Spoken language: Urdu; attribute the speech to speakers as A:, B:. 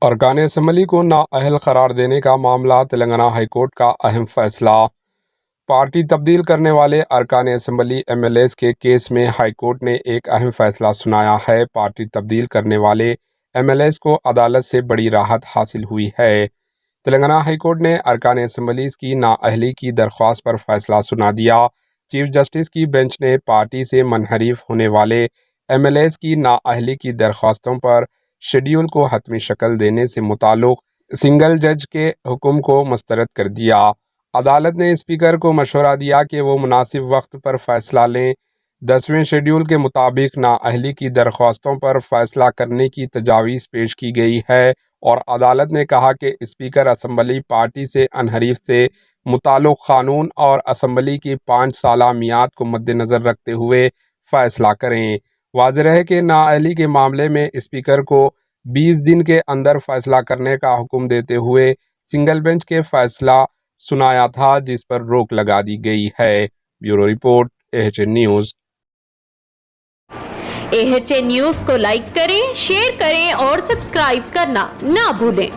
A: ارکان اسمبلی کو نااہل قرار دینے کا معاملہ تلنگانہ ہائی کورٹ کا اہم فیصلہ۔ پارٹی تبدیل کرنے والے ارکان اسمبلی ایم ایل ایز کے کیس میں ہائی کورٹ نے ایک اہم فیصلہ سنایا ہے۔ پارٹی تبدیل کرنے والے ایم ایل ایز کو عدالت سے بڑی راحت حاصل ہوئی ہے۔ تلنگانہ ہائی کورٹ نے ارکان اسمبلیز کی نااہلی کی درخواست پر فیصلہ سنا دیا۔ چیف جسٹس کی بینچ نے پارٹی سے منحرف ہونے والے ایم ایل ایز کی نااہلی کی درخواستوں پر شیڈول کو حتمی شکل دینے سے متعلق سنگل جج کے حکم کو مسترد کر دیا۔ عدالت نے اسپیکر کو مشورہ دیا کہ وہ مناسب وقت پر فیصلہ لیں۔ 10ویں شیڈول کے مطابق نااہلی کی درخواستوں پر فیصلہ کرنے کی تجاویز پیش کی گئی ہے اور عدالت نے کہا کہ اسپیکر اسمبلی پارٹی سے انحراف سے متعلق قانون اور اسمبلی کی 5 سالہ میعاد کو مد نظر رکھتے ہوئے فیصلہ کریں۔ واضح ہے کہ نااہلی کے معاملے میں اسپیکر کو 20 دن کے اندر فیصلہ کرنے کا حکم دیتے ہوئے سنگل بینچ کے فیصلہ سنایا تھا، جس پر روک لگا دی گئی ہے۔ Bureau report AHN news.
B: AHN news کو لائک کریں، شیئر کریں اور سبسکرائب کرنا نہ بھولیں۔